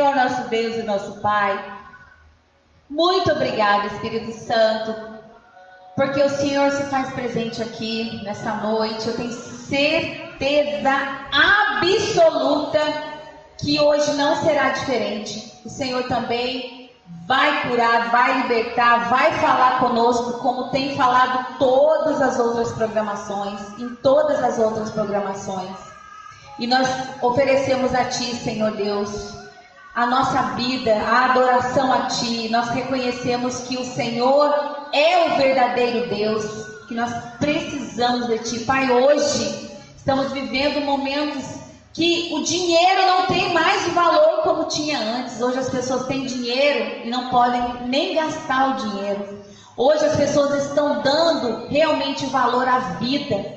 Senhor, nosso Deus e nosso Pai, muito obrigada, Espírito Santo, porque o Senhor se faz presente aqui nessa noite. Eu tenho certeza absoluta que hoje não será diferente. O Senhor também vai curar, vai libertar, vai falar conosco, como tem falado todas as outras programações, em todas as outras programações. E nós oferecemos a Ti, Senhor Deus, a nossa vida, a adoração a Ti. Nós reconhecemos que o Senhor é o verdadeiro Deus, que nós precisamos de Ti. Pai, hoje estamos vivendo momentos que o dinheiro não tem mais o valor como tinha antes. Hoje as pessoas têm dinheiro e não podem nem gastar o dinheiro. Hoje as pessoas estão dando realmente valor à vida.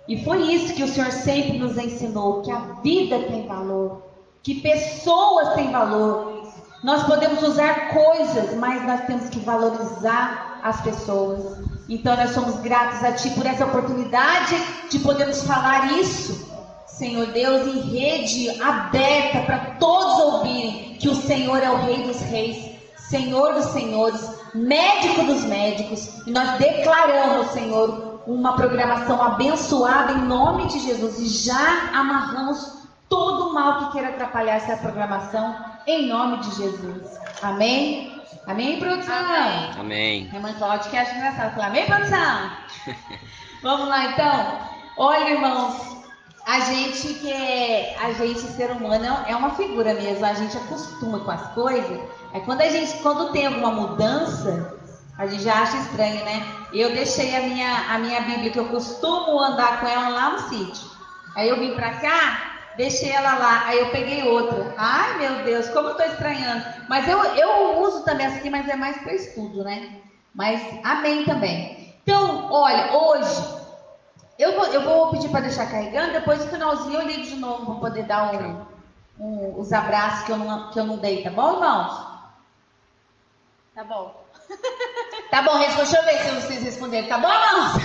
E foi isso que o Senhor sempre nos ensinou, que a vida tem valor, que pessoas têm valor. Nós podemos usar coisas, mas nós temos que valorizar as pessoas. Então nós somos gratos a Ti por essa oportunidade de podermos falar isso, Senhor Deus, em rede aberta para todos ouvirem que o Senhor é o Rei dos Reis, Senhor dos Senhores, Médico dos Médicos. E nós declaramos, Senhor, uma programação abençoada em nome de Jesus. E já amarramos todo o mal que queira atrapalhar essa programação em nome de Jesus. Amém? Amém, produção? Amém. Amém. Minha mãe Cláudia que acha engraçado falar, amém, produção? Vamos lá, então. Olha, irmãos, a gente, ser humano, é uma figura mesmo. A gente acostuma com as coisas. É quando tem alguma mudança, a gente já acha estranho, né? Eu deixei a minha Bíblia, que eu costumo andar com ela lá no sítio. Aí eu vim pra cá, deixei ela lá, aí eu peguei outra. Ai, meu Deus, como eu tô estranhando. Mas eu uso também essa aqui, mas é mais para estudo, né? Mas amém também. Então, olha, hoje eu vou pedir para deixar carregando, depois no finalzinho eu ligo de novo para poder dar os abraços que eu não dei, tá bom, irmãos? Tá bom. Tá bom, deixa eu ver se vocês responderam, tá bom, irmãos?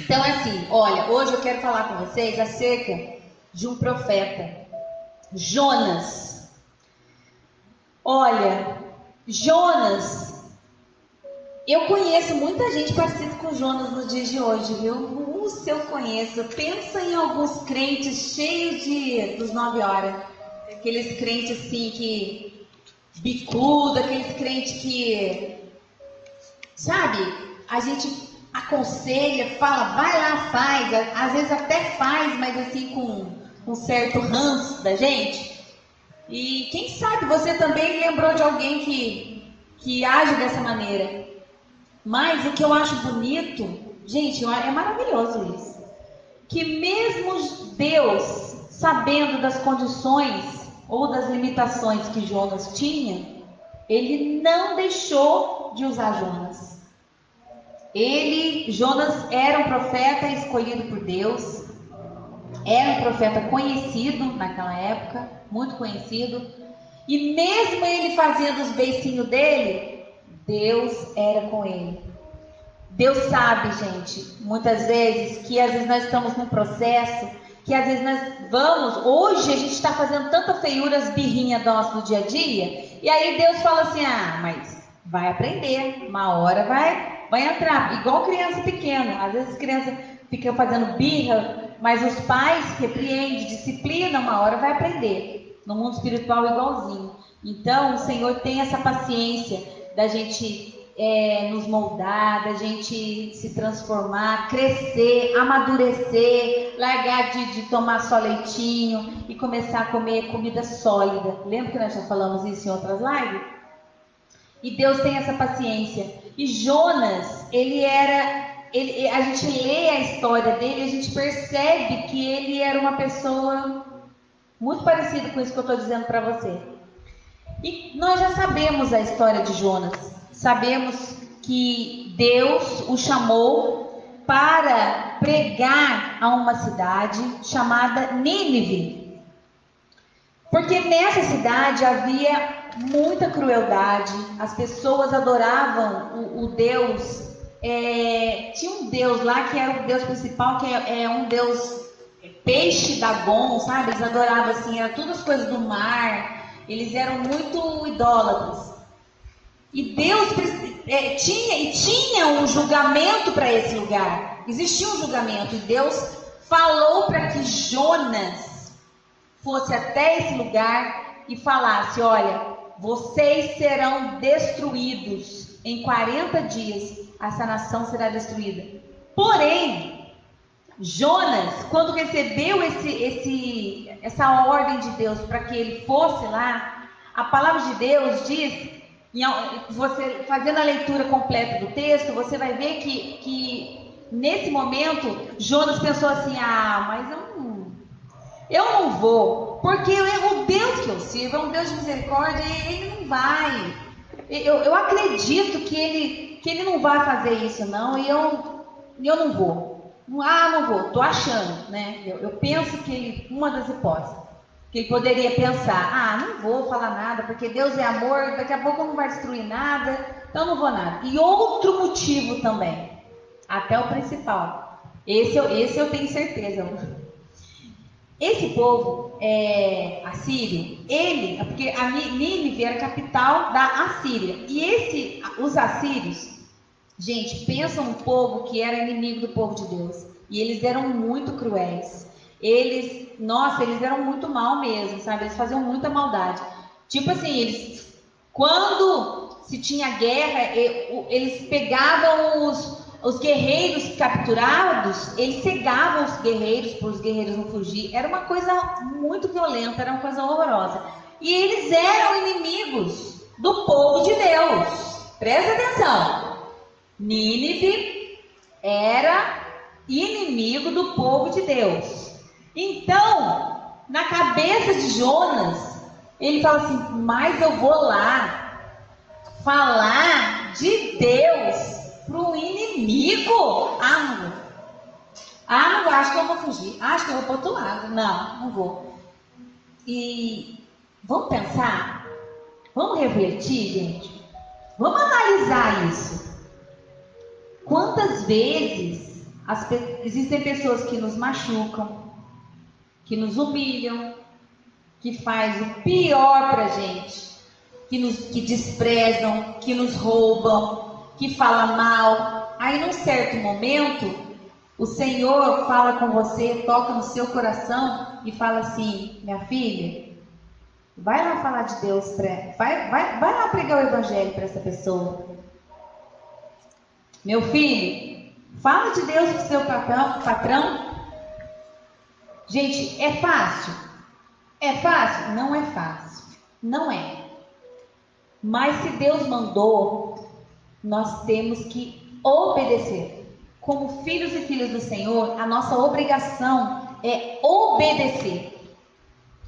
Então, assim, olha, hoje eu quero falar com vocês acerca de um profeta, Jonas. Olha, Jonas, eu conheço muita gente parecida com Jonas nos dias de hoje, viu? Se eu conheço, pensa em alguns crentes cheios dos 9 horas, aqueles crentes assim que bicudo, aqueles crentes que, sabe, a gente aconselha, fala, vai lá, faz, às vezes até faz, mas assim com certo ranço da gente. E quem sabe você também lembrou de alguém que age dessa maneira. Mas o que eu acho bonito, gente, é maravilhoso isso, que mesmo Deus, sabendo das condições ou das limitações que Jonas tinha, ele não deixou de usar Jonas. Jonas era um profeta escolhido por Deus, era um profeta conhecido naquela época, muito conhecido, e mesmo ele fazendo os beicinhos dele, Deus era com ele. Deus sabe, gente, muitas vezes, que às vezes nós estamos num processo, que às vezes hoje a gente está fazendo tanta feiura, as birrinhas nossas do dia a dia, e aí Deus fala assim, mas vai aprender, uma hora vai entrar, igual criança pequena. Às vezes as crianças ficam fazendo birra, mas os pais repreendem, disciplinam, uma hora vai aprender. No mundo espiritual igualzinho. Então o Senhor tem essa paciência da gente nos moldar, da gente se transformar, crescer, amadurecer, largar de tomar só leitinho e começar a comer comida sólida. Lembra que nós já falamos isso em outras lives? E Deus tem essa paciência. E Jonas, a gente lê a história dele, a gente percebe que ele era uma pessoa muito parecida com isso que eu estou dizendo para você. E nós já sabemos a história de Jonas. Sabemos que Deus o chamou para pregar a uma cidade chamada Nínive. Porque nessa cidade havia muita crueldade, as pessoas adoravam o Deus, tinha um Deus lá que era o Deus principal, que é um Deus peixe Dagon, sabe? Eles adoravam assim, eram todas as coisas do mar, eles eram muito idólatras. E Deus tinha um julgamento para esse lugar, existia um julgamento, e Deus falou para que Jonas fosse até esse lugar e falasse: olha, vocês serão destruídos em 40 dias, essa nação será destruída. Porém, Jonas, quando recebeu essa ordem de Deus para que ele fosse lá, a palavra de Deus diz, você fazendo a leitura completa do texto, você vai ver que nesse momento Jonas pensou assim: mas eu não vou, porque o Deus que eu sirvo é um Deus de misericórdia, e ele não vai. Eu acredito que ele não vai fazer isso, não, e eu não vou. Não vou, tô achando, né? Eu penso que uma das hipóteses, que ele poderia pensar: não vou falar nada, porque Deus é amor, daqui a pouco não vai destruir nada, então não vou nada. E outro motivo também, até o principal, esse eu tenho certeza. Esse povo assírio, porque a Nínive era a capital da Assíria, e os assírios, gente, pensa um povo que era inimigo do povo de Deus, e eles eram muito cruéis, eles eram muito mal mesmo, sabe? Eles faziam muita maldade, tipo assim, quando se tinha guerra, eles pegavam os guerreiros capturados, eles cegavam os guerreiros para os guerreiros não fugir. Era uma coisa muito violenta, era uma coisa horrorosa. E eles eram inimigos do povo de Deus. Presta atenção. Nínive era inimigo do povo de Deus. Então, na cabeça de Jonas, ele fala assim: mas eu vou lá falar de Deus para um inimigo? Não vou, acho que eu vou fugir, acho que eu vou para outro lado, não vou. E vamos pensar, vamos refletir, gente, vamos analisar isso. Quantas vezes existem pessoas que nos machucam, que nos humilham, que faz o pior para a gente, que desprezam, que nos roubam, que fala mal. Aí num certo momento o Senhor fala com você, toca no seu coração e fala assim: minha filha, vai lá falar de Deus, vai lá pregar o evangelho para essa pessoa. Meu filho, fala de Deus para o seu patrão. Gente, é fácil? É fácil? Não é fácil, não é. Mas se Deus mandou, nós temos que obedecer. Como filhos e filhas do Senhor, a nossa obrigação é obedecer.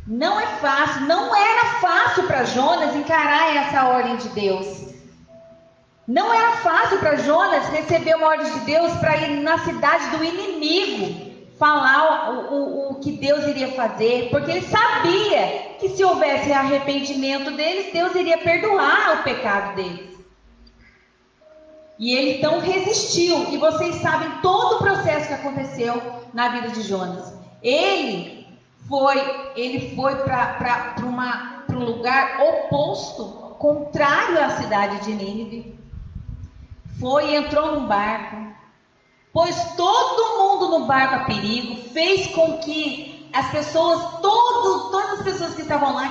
Não é fácil, não era fácil para Jonas encarar essa ordem de Deus. Não era fácil para Jonas receber uma ordem de Deus para ir na cidade do inimigo, falar o que Deus iria fazer, porque ele sabia que se houvesse arrependimento deles, Deus iria perdoar o pecado deles. E ele então resistiu, e vocês sabem todo o processo que aconteceu na vida de Jonas. Ele foi para um lugar oposto, contrário à cidade de Nínive. Entrou num barco, pôs todo mundo no barco a perigo, fez com que as pessoas, todas as pessoas que estavam lá,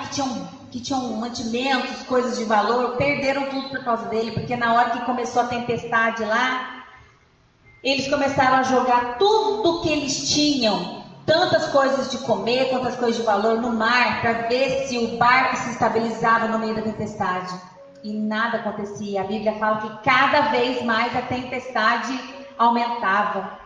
que tinham mantimentos, coisas de valor, perderam tudo por causa dele, porque na hora que começou a tempestade lá, eles começaram a jogar tudo que eles tinham, tantas coisas de comer, quantas coisas de valor, no mar, para ver se o barco se estabilizava no meio da tempestade. E nada acontecia. A Bíblia fala que cada vez mais a tempestade aumentava.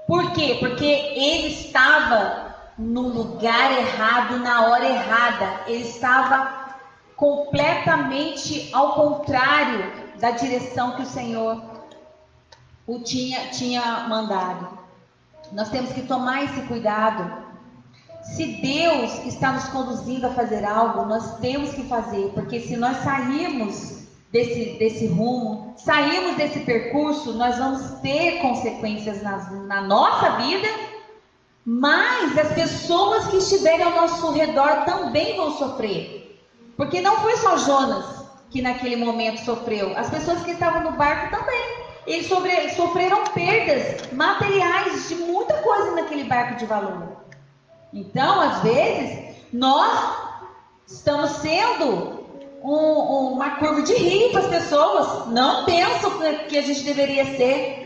Por quê? Porque ele estava no lugar errado, na hora errada. Ele estava completamente ao contrário da direção que o Senhor o tinha mandado. Nós temos que tomar esse cuidado. Se Deus está nos conduzindo a fazer algo, nós temos que fazer, porque se nós sairmos desse rumo, sairmos desse percurso, nós vamos ter consequências na nossa vida mas as pessoas que estiverem ao nosso redor também vão sofrer. Porque não foi só Jonas que naquele momento sofreu, as pessoas que estavam no barco também. Eles sofreram perdas materiais de muita coisa naquele barco de valor. Então, às vezes, nós estamos sendo uma curva de rio para as pessoas. Não pensam que a gente deveria ser.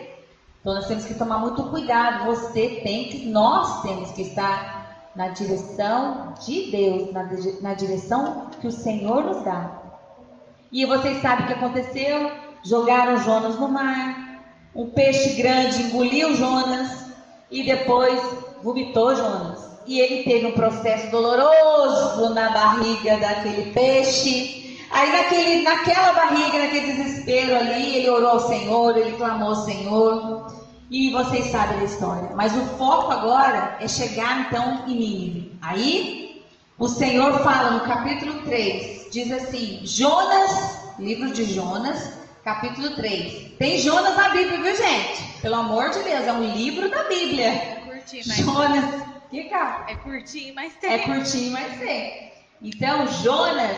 Então, nós temos que tomar muito cuidado. Nós temos que estar na direção de Deus, na direção que o Senhor nos dá. E vocês sabem o que aconteceu? Jogaram Jonas no mar. Um peixe grande engoliu Jonas e depois vomitou Jonas. E ele teve um processo doloroso na barriga daquele peixe. Aí naquela barriga, naquele desespero ali, ele orou ao Senhor, ele clamou ao Senhor. E vocês sabem da história. Mas o foco agora é chegar então em Nínive. Aí o Senhor fala no capítulo 3, diz assim, Jonas, livro de Jonas, capítulo 3. Tem Jonas na Bíblia, viu, gente? Pelo amor de Deus, é um livro da Bíblia. É curtinho, mas Jonas, que cara? É curtinho, mas tem. É curtinho, mas tem. Então, Jonas,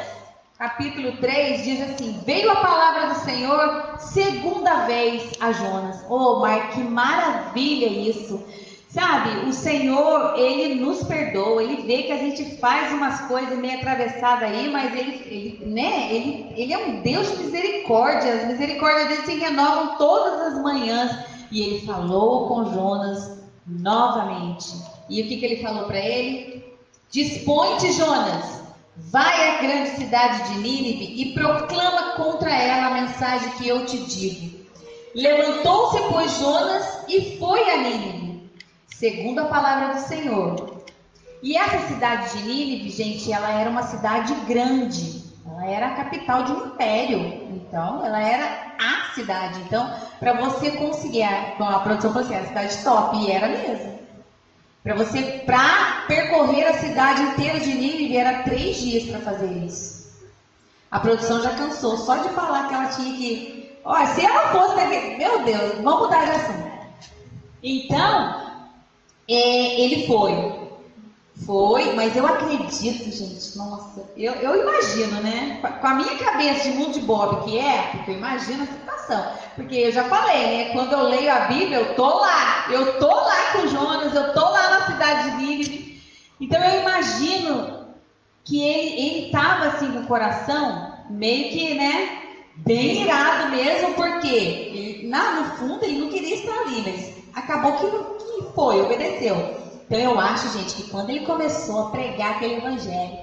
capítulo 3, diz assim, veio a palavra do Senhor segunda vez a Jonas. Oh, Mar, que maravilha isso. Sabe, o Senhor, Ele nos perdoa, Ele vê que a gente faz umas coisas meio atravessadas aí, mas Ele é um Deus de misericórdia, as misericórdias dele se renovam todas as manhãs. E Ele falou com Jonas novamente. E o que Ele falou para ele? Dispõe-te, Jonas, vai à grande cidade de Nínive e proclama contra ela a mensagem que eu te digo. Levantou-se, pois, Jonas e foi a Nínive, segundo a palavra do Senhor. E essa cidade de Nínive, gente, ela era uma cidade grande. Ela era a capital de um império. Então, ela era a cidade. Então, para você conseguir, a produção falou assim, a cidade top, e era mesmo. Para percorrer a cidade inteira de Nínive, era 3 dias para fazer isso. A produção já cansou, só de falar que ela tinha que... Olha, se ela fosse... Meu Deus, vamos mudar de assunto. Então... ele foi, mas eu acredito, gente, nossa, eu imagino, né, com a minha cabeça de mundo de Bob que é, porque eu imagino a situação, porque eu já falei, né, quando eu leio a Bíblia, eu tô lá com Jonas, eu tô lá na cidade de Nínive, então eu imagino que ele tava assim com o coração, meio que, né, bem irado mesmo, porque ele, no fundo ele não queria estar ali, mas acabou que foi, obedeceu. Então eu acho, gente, que quando ele começou a pregar aquele evangelho,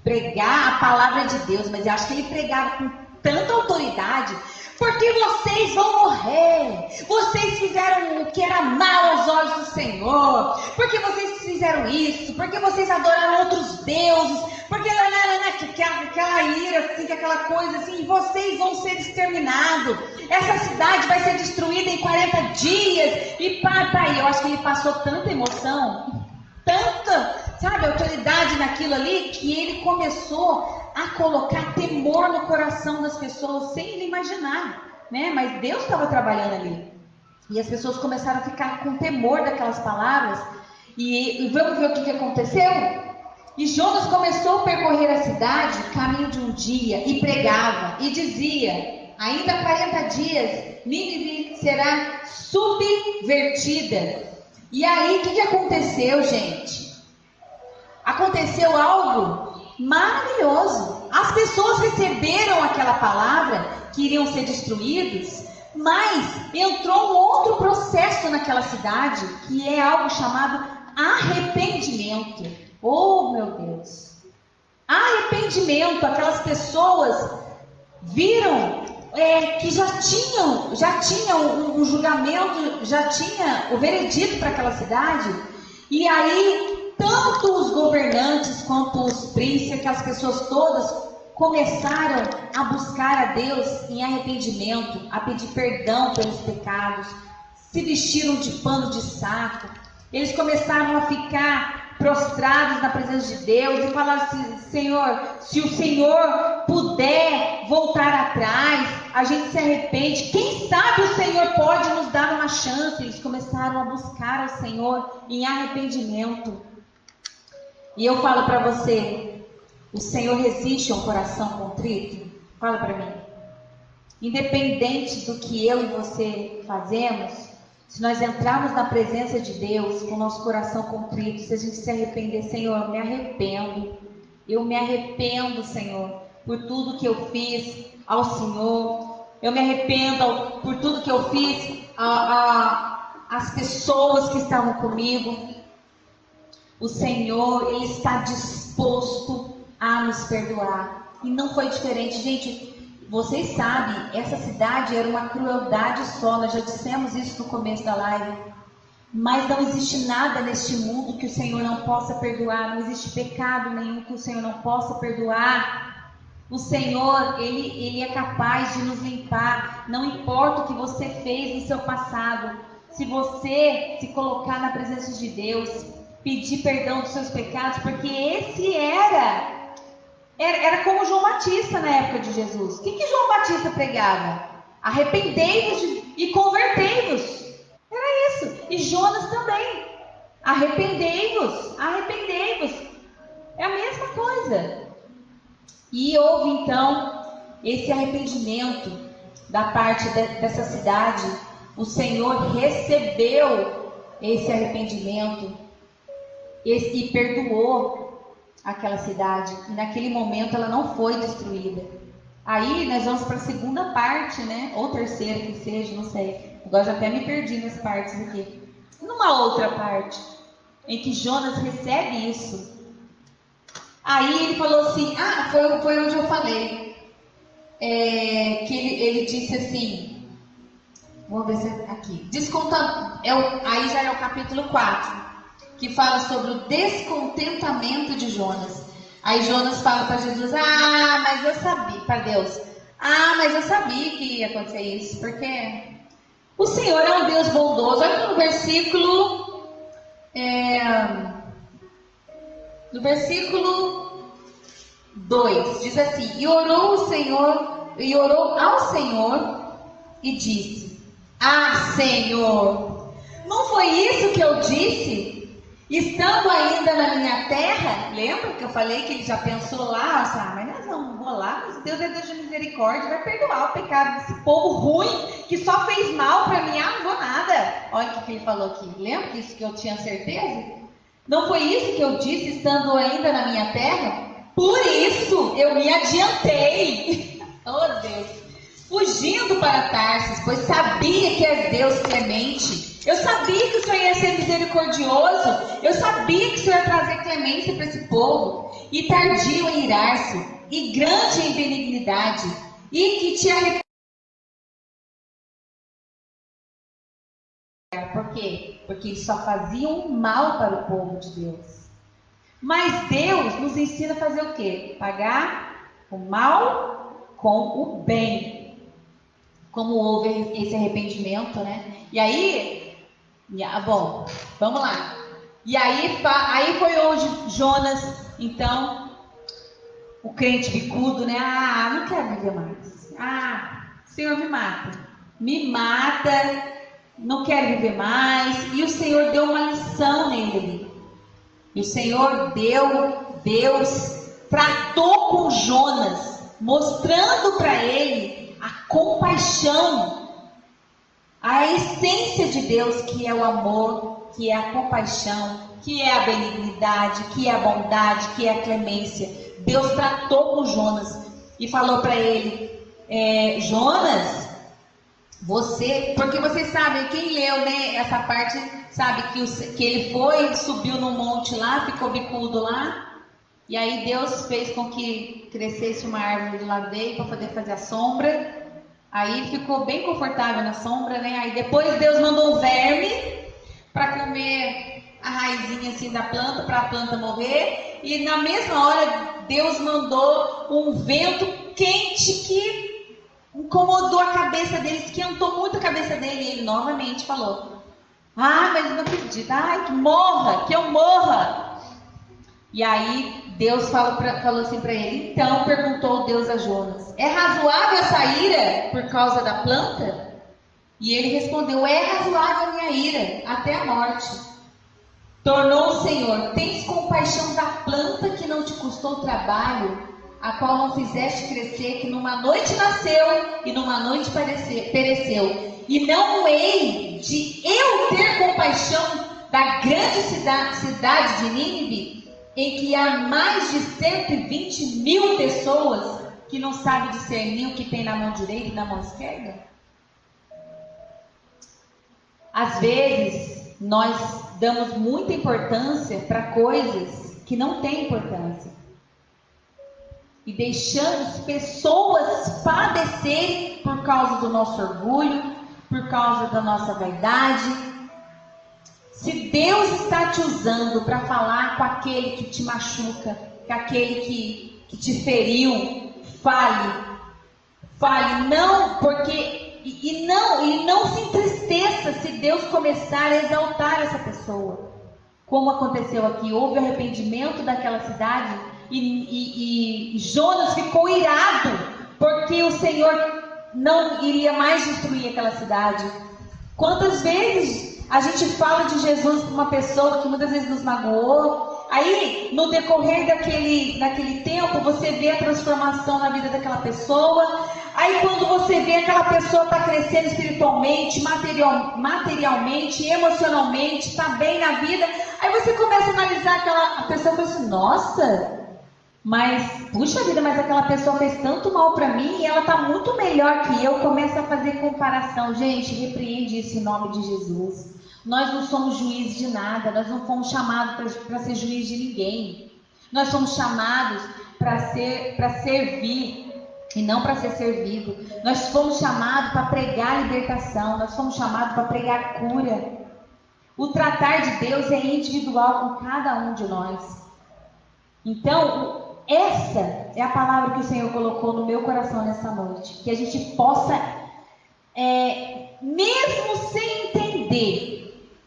pregar a palavra de Deus, mas eu acho que ele pregava com tanta autoridade, porque vocês vão morrer, vocês fizeram o que era mal aos olhos do Senhor, porque vocês fizeram isso, porque vocês adoraram outros deuses, porque aquela ira, assim, aquela coisa assim, vocês vão ser exterminados, essa cidade vai ser destruída em 40 dias, e eu acho que ele passou tanta emoção, tanta, sabe, autoridade naquilo ali, que ele começou a colocar temor no coração das pessoas, sem ele imaginar, né, mas Deus estava trabalhando ali, e as pessoas começaram a ficar com temor daquelas palavras, e vamos ver o que aconteceu? E Jonas começou a percorrer a cidade, caminho de um dia, e pregava, e dizia, ainda 40 dias, Nínive será subvertida. E aí, o que aconteceu, gente? Aconteceu algo maravilhoso. As pessoas receberam aquela palavra, que iriam ser destruídos, mas entrou um outro processo naquela cidade, que é algo chamado arrependimento. Oh, meu Deus! Arrependimento, aquelas pessoas viram que já tinha um julgamento, já tinha o veredito para aquela cidade, e aí tanto os governantes quanto os príncipes, aquelas pessoas todas, começaram a buscar a Deus em arrependimento, a pedir perdão pelos pecados, se vestiram de pano de saco, eles começaram a ficar prostrados na presença de Deus e falaram assim, Senhor, se o Senhor puder voltar atrás, a gente se arrepende. Quem sabe o Senhor pode nos dar uma chance. Eles começaram a buscar ao Senhor em arrependimento. E eu falo para você, o Senhor resiste a um coração contrito? Fala para mim. Independente do que eu e você fazemos, se nós entrarmos na presença de Deus com o nosso coração contrito, se a gente se arrepender, Senhor, eu me arrependo, Senhor, por tudo que eu fiz ao Senhor, eu me arrependo por tudo que eu fiz às pessoas que estavam comigo. O Senhor, Ele está disposto a nos perdoar, e não foi diferente, gente. Vocês sabem, essa cidade era uma crueldade só, nós já dissemos isso no começo da live. Mas não existe nada neste mundo que o Senhor não possa perdoar, não existe pecado nenhum que o Senhor não possa perdoar. O Senhor, Ele é capaz de nos limpar, não importa o que você fez no seu passado. Se você se colocar na presença de Deus, pedir perdão dos seus pecados, porque esse era como João Batista na época de Jesus. O que João Batista pregava? Arrependei-vos e convertei-vos. Era isso. E Jonas também. Arrependei-vos. É a mesma coisa. E houve então esse arrependimento da parte dessa cidade. O Senhor recebeu esse arrependimento e perdoou aquela cidade, e naquele momento ela não foi destruída. Aí nós vamos para a segunda parte, né? Ou terceira que seja, não sei. Agora já até me perdi nas partes aqui. Numa outra parte, em que Jonas recebe isso. Aí ele falou assim, foi onde eu falei. Que ele disse assim, vamos ver se é aqui. Aí já é o capítulo 4. Que fala sobre o descontentamento de Jonas. Aí Jonas fala para Jesus, mas eu sabia, para Deus, mas eu sabia que ia acontecer isso, porque o Senhor é um Deus bondoso. Olha no versículo 2, diz assim, e orou ao Senhor e disse, Senhor, não foi isso que eu disse? Estando ainda na minha terra, lembra que eu falei que ele já pensou lá, mas nós não vou lá, mas Deus é Deus de misericórdia, vai perdoar o pecado desse povo ruim, que só fez mal para mim, não vou nada. Olha o que ele falou aqui, lembra isso que eu tinha certeza? Não foi isso que eu disse, estando ainda na minha terra? Por isso eu me adiantei, oh Deus, fugindo para Tarsis, pois sabia que és Deus clemente. Eu sabia que o Senhor ia ser misericordioso. Eu sabia que o Senhor ia trazer clemência para esse povo. E tardio em irar-se, e grande em benignidade, e que te arrependeu. Por quê? Porque eles só faziam mal para o povo de Deus. Mas Deus nos ensina a fazer o quê? Pagar o mal com o bem. Como houve esse arrependimento, né? E aí... Bom, vamos lá. E aí foi onde Jonas, então, o crente bicudo, né? Não quero viver mais. Senhor, me mata, não quero viver mais. E o Senhor deu uma lição nele. E o Senhor Deus tratou com Jonas, mostrando para ele a compaixão, a essência de Deus, que é o amor, que é a compaixão, que é a benignidade, que é a bondade, que é a clemência. Deus tratou com Jonas e falou para ele, Jonas, porque vocês sabem, quem leu, né, essa parte, sabe que ele subiu no monte lá, ficou bicudo lá, e aí Deus fez com que crescesse uma árvore do lado dele para poder fazer a sombra. Aí ficou bem confortável na sombra, né? Aí depois Deus mandou um verme para comer a raizinha assim da planta, para a planta morrer. E na mesma hora Deus mandou um vento quente que incomodou a cabeça dele, esquentou muito a cabeça dele. E ele novamente falou, mas não acredito, que eu morra. E aí Deus falou assim para ele. Então perguntou Deus a Jonas: é razoável essa ira por causa da planta? E ele respondeu: é razoável a minha ira até a morte. Tornou o Senhor: tens compaixão da planta que não te custou trabalho, a qual não fizeste crescer, que numa noite nasceu e numa noite pereceu. E não hei de eu ter compaixão da grande cidade de Nínive, em que há mais de 120.000 pessoas que não sabem discernir o que tem na mão direita e na mão esquerda? Às vezes, nós damos muita importância para coisas que não têm importância. E deixamos pessoas padecerem por causa do nosso orgulho, por causa da nossa vaidade. Se Deus está te usando para falar com aquele que te machuca, com aquele que te feriu, fale. Fale, não, porque... E não se entristeça se Deus começar a exaltar essa pessoa. Como aconteceu aqui, houve arrependimento daquela cidade e Jonas ficou irado, porque o Senhor não iria mais destruir aquela cidade. Quantas vezes a gente fala de Jesus para uma pessoa que muitas vezes nos magoou, aí no decorrer daquele tempo você vê a transformação na vida daquela pessoa, aí quando você vê aquela pessoa está crescendo espiritualmente, materialmente, emocionalmente, está bem na vida, aí você começa a analisar a pessoa e fala assim: nossa, mas puxa vida, mas aquela pessoa fez tanto mal para mim e ela está muito melhor que eu. Começa a fazer comparação. Gente, repreende isso em nome de Jesus. Nós não somos juízes de nada, nós não fomos chamados para ser juiz de ninguém. Nós somos chamados para servir e não para ser servido. Nós fomos chamados para pregar libertação, nós fomos chamados para pregar cura. O tratar de Deus é individual com cada um de nós. Então, essa é a palavra que o Senhor colocou no meu coração nessa noite. Que a gente possa, mesmo sem entender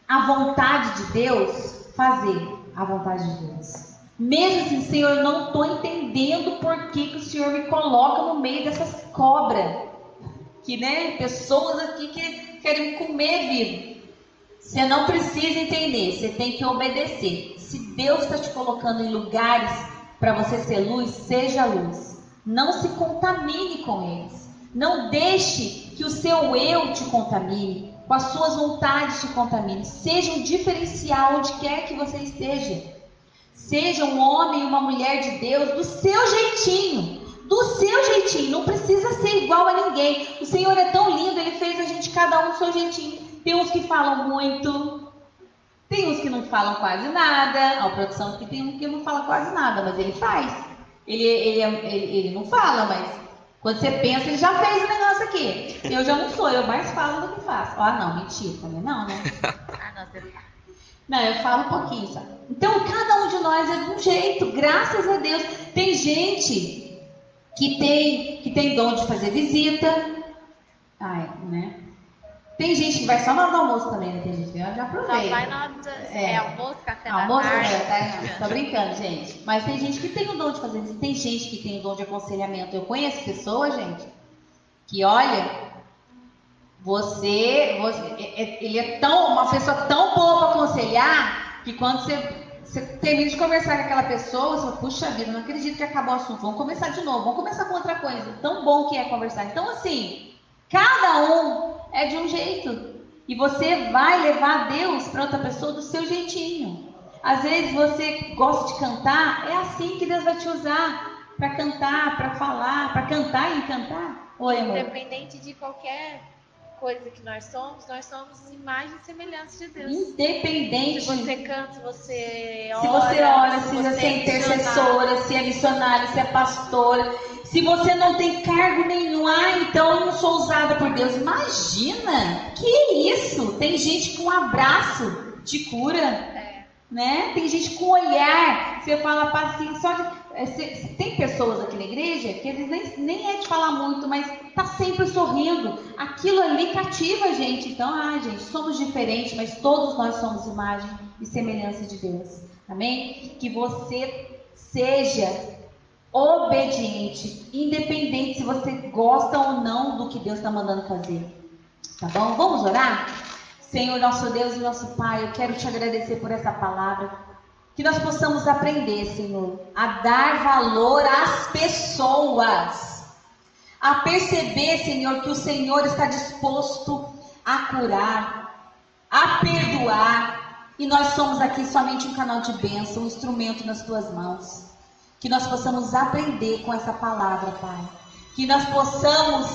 a vontade de Deus, fazer a vontade de Deus. Mesmo assim, Senhor, eu não estou entendendo por que o Senhor me coloca no meio dessas cobras. Que, pessoas aqui que querem comer vivo. Você não precisa entender, você tem que obedecer. Se Deus está te colocando em lugares para você ser luz, seja luz. Não se contamine com eles. Não deixe que o seu eu te contamine, com as suas vontades te contamine. Seja um diferencial onde quer que você esteja. Seja um homem e uma mulher de Deus do seu jeitinho. Do seu jeitinho. Não precisa ser igual a ninguém. O Senhor é tão lindo, Ele fez a gente cada um do seu jeitinho. Tem uns que falam muito, tem uns que não falam quase nada. A produção aqui tem um que não fala quase nada, mas ele faz. Ele não fala, mas quando você pensa, ele já fez o negócio aqui. Eu já não sou, eu mais falo do que faço. Não, mentira, também não, né? Não, eu falo um pouquinho só. Então, cada um de nós é de um jeito, graças a Deus. Tem gente que tem dom de fazer visita. Tem gente que vai só na hora do almoço também, né? Tem gente que já aproveita. Só vai na hora do almoço, café da almoço, tarde. Tô brincando, gente. Mas tem gente que tem o dom de fazer visita. Tem gente que tem o dom de aconselhamento. Eu conheço pessoas, gente, que olha, ele é uma pessoa tão boa para aconselhar, que quando você termina de conversar com aquela pessoa, você fala: puxa vida, não acredito que acabou o assunto. Vamos começar de novo, vamos começar com outra coisa. Tão bom que é conversar. Então, assim, cada um é de um jeito. E você vai levar Deus para outra pessoa do seu jeitinho. Às vezes você gosta de cantar, é assim que Deus vai te usar. Para cantar, para falar, para cantar e encantar. Oi, amor. Independente de qualquer coisa que nós somos imagem e semelhança de Deus. Independente. Se você canta, se você ora, se você é intercessora, se é missionária, se é pastora. Se você não tem cargo nenhum, então eu não sou usada por Deus. Imagina, que isso? Tem gente com um abraço de cura, né? Tem gente com olhar, você fala paciência, só que tem pessoas aqui na igreja que eles nem é de falar muito, mas tá sempre sorrindo. Aquilo ali cativa a gente. Então, gente, somos diferentes, mas todos nós somos imagem e semelhança de Deus. Amém? Que você Seja obediente, independente se você gosta ou não do que Deus está mandando fazer. Tá bom? Vamos orar? Senhor, nosso Deus e nosso Pai, eu quero te agradecer por essa palavra. Que nós possamos aprender, Senhor, a dar valor às pessoas. A perceber, Senhor, que o Senhor está disposto a curar, a perdoar. E nós somos aqui somente um canal de bênção, um instrumento nas tuas mãos. Que nós possamos aprender com essa palavra, Pai. Que nós possamos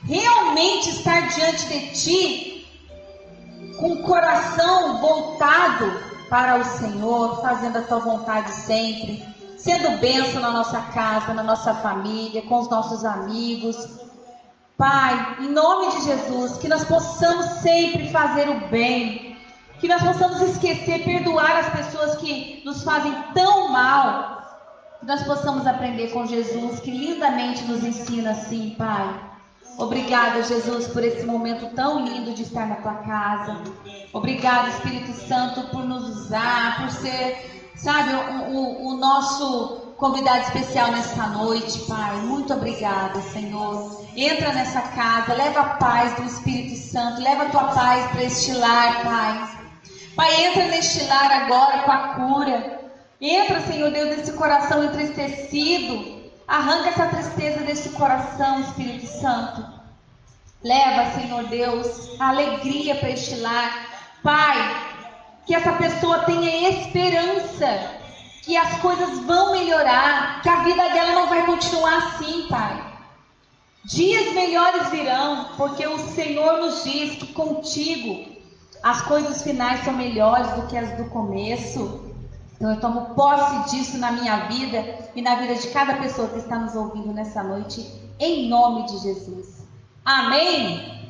realmente estar diante de Ti com o coração voltado para o Senhor, fazendo a Tua vontade sempre, sendo bênção na nossa casa, na nossa família, com os nossos amigos. Pai, em nome de Jesus, que nós possamos sempre fazer o bem, que nós possamos esquecer, perdoar as pessoas que nos fazem tão mal, que nós possamos aprender com Jesus, que lindamente nos ensina assim, Pai. Obrigada, Jesus, por esse momento tão lindo de estar na Tua casa. Obrigada, Espírito Santo, por nos usar, por ser, sabe, o nosso convidado especial nesta noite, Pai. Muito obrigada, Senhor. Entra nessa casa, leva a paz do Espírito Santo, leva a Tua paz para este lar, Pai. Pai, entra neste lar agora com a cura. Entra, Senhor Deus, nesse coração entristecido. Arranca essa tristeza desse coração, Espírito Santo. Leva, Senhor Deus, a alegria para este lar. Pai, que essa pessoa tenha esperança, que as coisas vão melhorar, que a vida dela não vai continuar assim, Pai. Dias melhores virão, porque o Senhor nos diz que contigo as coisas finais são melhores do que as do começo. Então eu tomo posse disso na minha vida e na vida de cada pessoa que está nos ouvindo nessa noite, em nome de Jesus. Amém?